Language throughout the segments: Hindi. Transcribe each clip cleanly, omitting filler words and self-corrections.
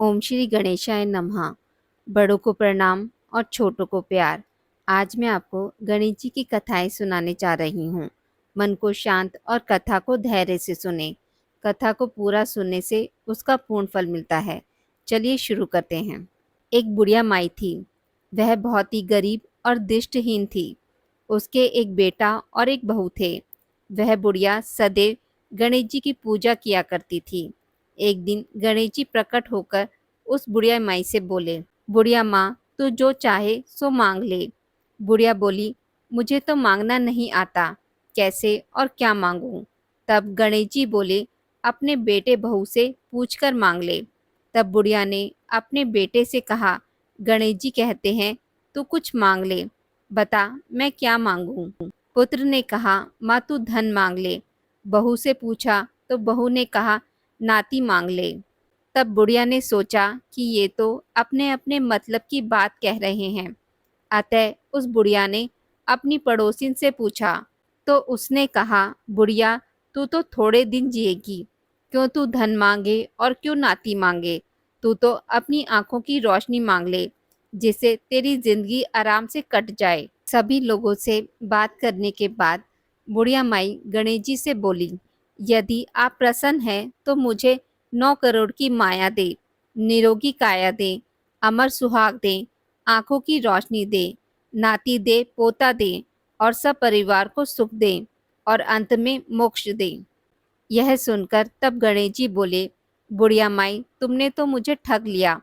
ओम श्री गणेशाय नमः। बड़ों को प्रणाम और छोटों को प्यार। आज मैं आपको गणेश जी की कथाएं सुनाने जा रही हूँ। मन को शांत और कथा को धैर्य से सुने। कथा को पूरा सुनने से उसका पूर्ण फल मिलता है। चलिए शुरू करते हैं। एक बुढ़िया माई थी। वह बहुत ही गरीब और दृष्टिहीन थी। उसके एक बेटा और एक बहू थे। वह बुढ़िया सदैव गणेश जी की पूजा किया करती थी। एक दिन गणेश जी प्रकट होकर उस बुढ़िया माई से बोले, बुढ़िया माँ, तू जो चाहे सो मांग ले। बुढ़िया बोली, मुझे तो मांगना नहीं आता, कैसे और क्या मांगूं। तब गणेश जी बोले, अपने बेटे बहू से पूछकर मांग ले। तब बुढ़िया ने अपने बेटे से कहा, गणेश जी कहते हैं तू कुछ मांग ले, बता मैं क्या मांगूं। पुत्र ने कहा, माँ तू धन मांग ले। बहू से पूछा तो बहू ने कहा, नाती मांग ले। तब बुढ़िया ने सोचा कि ये तो अपने अपने मतलब की बात कह रहे हैं। अतः उस बुढ़िया ने अपनी पड़ोसिन से पूछा तो उसने कहा, बुढ़िया तू तो थोड़े दिन जिएगी, क्यों तू धन मांगे और क्यों नाती मांगे। तू तो अपनी आंखों की रोशनी मांग ले, जिससे तेरी जिंदगी आराम से कट जाए। सभी लोगों से बात करने के बाद बुढ़िया माई गणेश जी से बोली, यदि आप प्रसन्न हैं तो मुझे 9 करोड़ की माया दे, निरोगी काया दे, अमर सुहाग दे, आंखों की रोशनी दे, नाती दे, पोता दे और सब परिवार को सुख दे और अंत में मोक्ष दे। यह सुनकर तब गणेश जी बोले, बुढ़िया माई तुमने तो मुझे ठग लिया।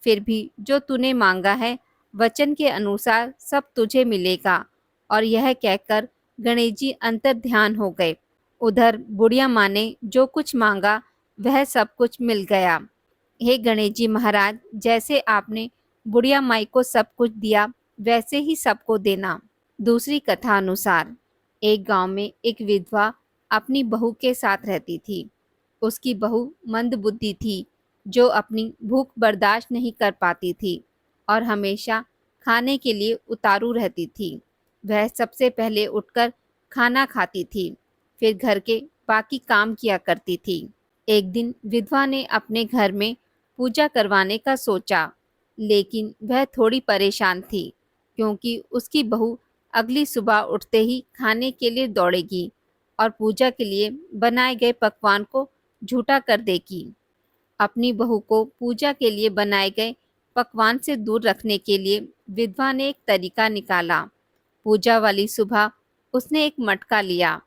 फिर भी जो तूने मांगा है वचन के अनुसार सब तुझे मिलेगा। और यह कहकर गणेश जी अंतर ध्यान हो गए। उधर बुढ़िया माँ ने जो कुछ मांगा वह सब कुछ मिल गया। हे गणेश जी महाराज, जैसे आपने बुढ़िया माई को सब कुछ दिया वैसे ही सबको देना। दूसरी कथा अनुसार एक गांव में एक विधवा अपनी बहू के साथ रहती थी। उसकी बहू मंदबुद्धि थी, जो अपनी भूख बर्दाश्त नहीं कर पाती थी और हमेशा खाने के लिए उतारू रहती थी। वह सबसे पहले उठकर खाना खाती थी, फिर घर के बाकी काम किया करती थी। एक दिन विधवा ने अपने घर में पूजा करवाने का सोचा, लेकिन वह थोड़ी परेशान थी, क्योंकि उसकी बहू अगली सुबह उठते ही खाने के लिए दौड़ेगी और पूजा के लिए बनाए गए पकवान को झूठा कर देगी। अपनी बहू को पूजा के लिए बनाए गए पकवान से दूर रखने के लिए विधवा ने एक तरीका निकाला। पूजा वाली सुबह उसने एक मटका लिया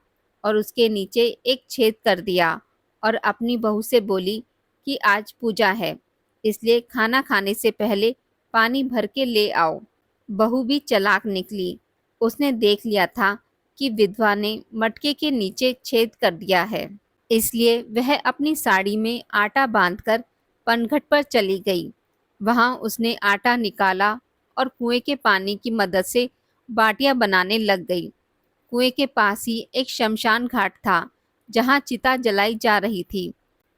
और उसके नीचे एक छेद कर दिया और अपनी बहू से बोली कि आज पूजा है, इसलिए खाना खाने से पहले पानी भर के ले आओ। बहू भी चालाक निकली। उसने देख लिया था कि विधवा ने मटके के नीचे छेद कर दिया है, इसलिए वह अपनी साड़ी में आटा बांधकर पनघट पर चली गई। वहां उसने आटा निकाला और कुएं के पानी की मदद से बाटियां बनाने लग गई। कुएं के पास ही एक शमशान घाट था, जहां चिता जलाई जा रही थी।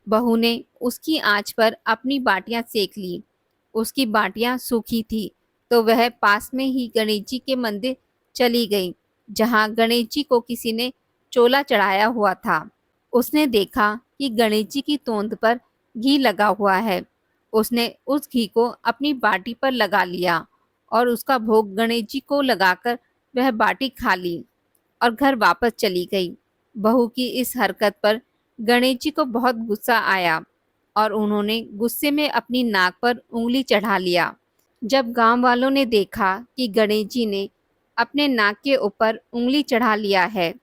बहू ने उसकी आंच पर अपनी बाटियां सेक ली। उसकी बाटियां सूखी थी तो वह पास में ही गणेश जी के मंदिर चली गई, जहां गणेश जी को किसी ने चोला चढ़ाया हुआ था। उसने देखा कि गणेश जी की तोंद पर घी लगा हुआ है। उसने उस घी को अपनी बाटी पर लगा लिया और उसका भोग गणेश जी को लगाकर वह बाटी खा ली और घर वापस चली गई। बहू की इस हरकत पर गणेश जी को बहुत गुस्सा आया और उन्होंने गुस्से में अपनी नाक पर उंगली चढ़ा लिया। जब गांव वालों ने देखा कि गणेश जी ने अपने नाक के ऊपर उंगली चढ़ा लिया है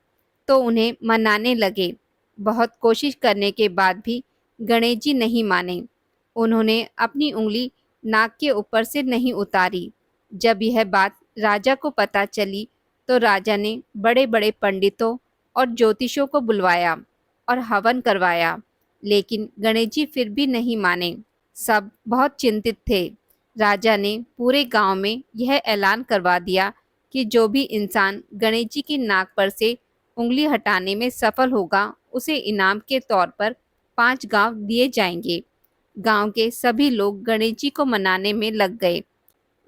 तो उन्हें मनाने लगे। बहुत कोशिश करने के बाद भी गणेश जी नहीं माने। उन्होंने अपनी उंगली नाक के ऊपर से नहीं उतारी। जब यह बात राजा को पता चली तो राजा ने बड़े बड़े पंडितों और ज्योतिषों को बुलवाया और हवन करवाया, लेकिन गणेश जी फिर भी नहीं माने। सब बहुत चिंतित थे। राजा ने पूरे गांव में यह ऐलान करवा दिया कि जो भी इंसान गणेश जी की नाक पर से उंगली हटाने में सफल होगा उसे इनाम के तौर पर 5 गांव दिए जाएंगे। गांव के सभी लोग गणेश जी को मनाने में लग गए,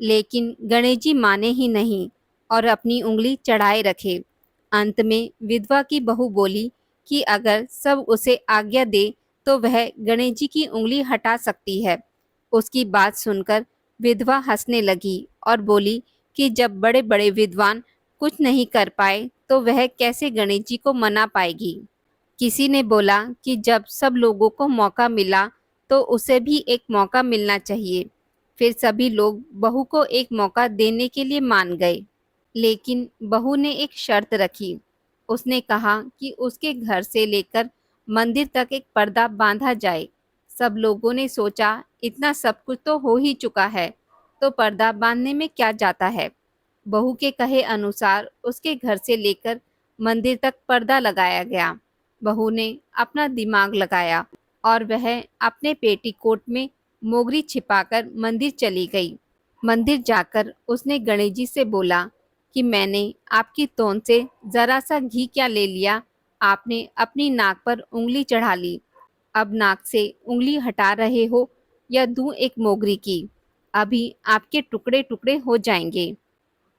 लेकिन गणेश जी माने ही नहीं और अपनी उंगली चढ़ाए रखे। अंत में विधवा की बहू बोली कि अगर सब उसे आज्ञा दे तो वह गणेश जी की उंगली हटा सकती है। उसकी बात सुनकर विधवा हंसने लगी और बोली कि जब बड़े बड़े विद्वान कुछ नहीं कर पाए तो वह कैसे गणेश जी को मना पाएगी। किसी ने बोला कि जब सब लोगों को मौका मिला तो उसे भी एक मौका मिलना चाहिए। फिर सभी लोग बहू को एक मौका देने के लिए मान गए। लेकिन बहू ने एक शर्त रखी। उसने कहा कि उसके घर से लेकर मंदिर तक एक पर्दा बांधा जाए। सब लोगों ने सोचा इतना सब कुछ तो हो ही चुका है, तो पर्दा बांधने में क्या जाता है। बहू के कहे अनुसार उसके घर से लेकर मंदिर तक पर्दा लगाया गया। बहू ने अपना दिमाग लगाया और वह अपने पेटीकोट में मोगरी छिपाकर मंदिर चली गई। मंदिर जाकर उसने गणेश जी से बोला कि मैंने आपकी तोन से जरा सा घी क्या ले लिया, आपने अपनी नाक पर उंगली चढ़ा ली। अब नाक से उंगली हटा रहे हो या दूं एक मोगरी की, अभी आपके टुकड़े टुकड़े हो जाएंगे।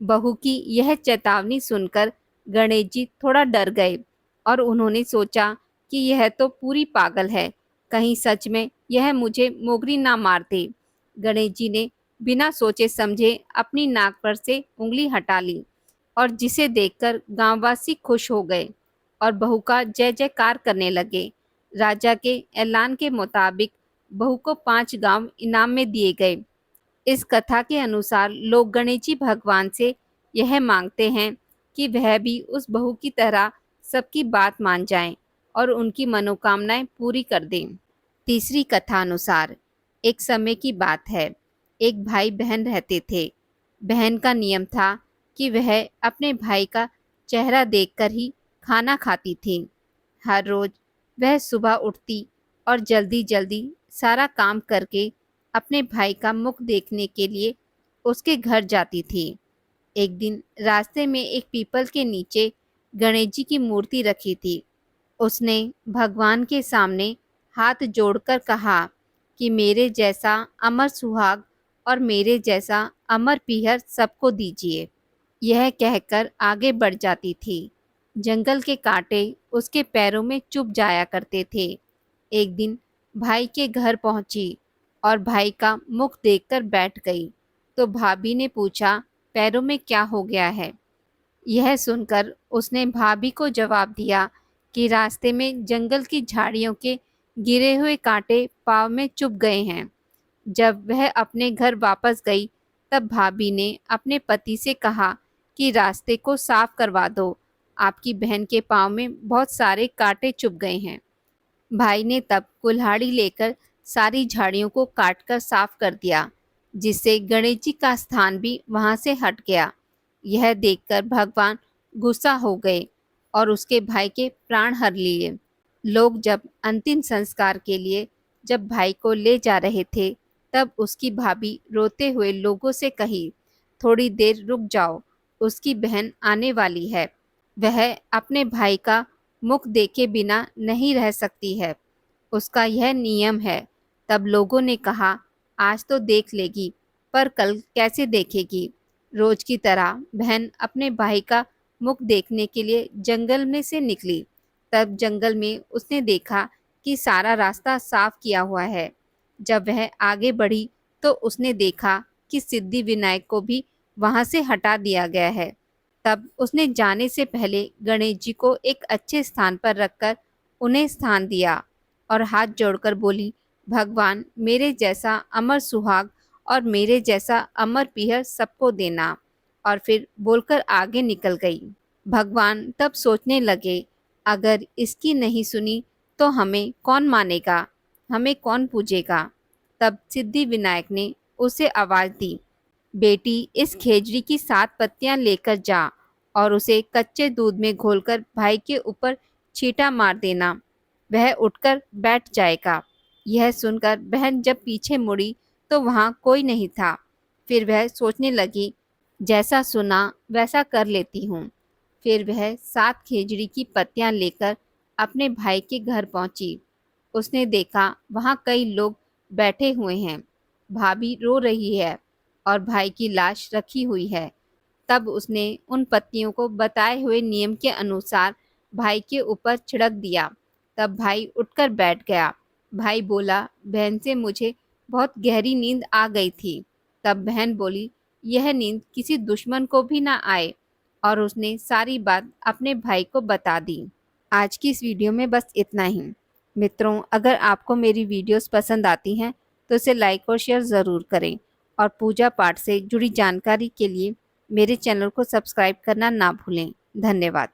बहू की यह चेतावनी सुनकर गणेश जी थोड़ा डर गए और उन्होंने सोचा कि यह तो पूरी पागल है, कहीं सच में यह मुझे मोगरी ना मार दे। गणेश जी ने बिना सोचे समझे अपनी नाक पर से उंगली हटा ली और जिसे देखकर गांववासी खुश हो गए और बहू का जय जयकार करने लगे। राजा के ऐलान के मुताबिक बहू को 5 गांव इनाम में दिए गए। इस कथा के अनुसार लोग गणेश जी भगवान से यह मांगते हैं कि वह भी उस बहू की तरह सबकी बात मान जाएं और उनकी मनोकामनाएं पूरी कर दें। तीसरी कथा अनुसार एक समय की बात है। एक भाई बहन रहते थे। बहन का नियम था कि वह अपने भाई का चेहरा देखकर ही खाना खाती थी। हर रोज वह सुबह उठती और जल्दी जल्दी सारा काम करके अपने भाई का मुख देखने के लिए उसके घर जाती थी। एक दिन रास्ते में एक पीपल के नीचे गणेश जी की मूर्ति रखी थी। उसने भगवान के सामने हाथ जोड़कर कहा कि मेरे जैसा अमर सुहाग और मेरे जैसा अमर पीहर सबको दीजिए। यह कहकर आगे बढ़ जाती थी। जंगल के कांटे उसके पैरों में चुभ जाया करते थे। एक दिन भाई के घर पहुंची और भाई का मुख देखकर बैठ गई तो भाभी ने पूछा, पैरों में क्या हो गया है। यह सुनकर उसने भाभी को जवाब दिया कि रास्ते में जंगल की झाड़ियों के गिरे हुए कांटे पाँव में चुभ गए हैं। जब वह अपने घर वापस गई तब भाभी ने अपने पति से कहा कि रास्ते को साफ करवा दो, आपकी बहन के पाँव में बहुत सारे कांटे चुभ गए हैं। भाई ने तब कुल्हाड़ी लेकर सारी झाड़ियों को काटकर साफ कर दिया, जिससे गणेश जी का स्थान भी वहां से हट गया। यह देखकर भगवान गुस्सा हो गए और उसके भाई के प्राण हर लिए। लोग जब अंतिम संस्कार के लिए जब भाई को ले जा रहे थे तब उसकी भाभी रोते हुए लोगों से कही, थोड़ी देर रुक जाओ, उसकी बहन आने वाली है, वह अपने भाई का मुख देखे बिना नहीं रह सकती है, उसका यह नियम है। तब लोगों ने कहा, आज तो देख लेगी पर कल कैसे देखेगी। रोज की तरह बहन अपने भाई का मुख देखने के लिए जंगल में से निकली। तब जंगल में उसने देखा कि सारा रास्ता साफ किया हुआ है। जब वह आगे बढ़ी तो उसने देखा कि सिद्धि विनायक को भी वहां से हटा दिया गया है। तब उसने जाने से पहले गणेश जी को एक अच्छे स्थान पर रखकर उन्हें स्थान दिया और हाथ जोड़कर बोली, भगवान मेरे जैसा अमर सुहाग और मेरे जैसा अमर पीहर सबको देना। और फिर बोलकर आगे निकल गई। भगवान तब सोचने लगे, अगर इसकी नहीं सुनी तो हमें कौन मानेगा, हमें कौन पूजेगा। तब सिद्धि विनायक ने उसे आवाज दी, बेटी इस खेजड़ी की 7 पत्तियां लेकर जा और उसे कच्चे दूध में घोलकर भाई के ऊपर छींटा मार देना, वह उठकर बैठ जाएगा। यह सुनकर बहन जब पीछे मुड़ी तो वहां कोई नहीं था। फिर वह सोचने लगी, जैसा सुना वैसा कर लेती हूँ। फिर वह 7 खेजड़ी की पत्तियां लेकर अपने भाई के घर पहुंची। उसने देखा वहां कई लोग बैठे हुए हैं, भाभी रो रही है और भाई की लाश रखी हुई है। तब उसने उन पत्तियों को बताए हुए नियम के अनुसार भाई के ऊपर छिड़क दिया। तब भाई उठकर बैठ गया। भाई बोला, बहन से मुझे बहुत गहरी नींद आ गई थी। तब बहन बोली, यह नींद किसी दुश्मन को भी ना आए, और उसने सारी बात अपने भाई को बता दी। आज की इस वीडियो में बस इतना ही। मित्रों, अगर आपको मेरी वीडियोस पसंद आती हैं तो इसे लाइक और शेयर ज़रूर करें, और पूजा पाठ से जुड़ी जानकारी के लिए मेरे चैनल को सब्सक्राइब करना ना भूलें। धन्यवाद।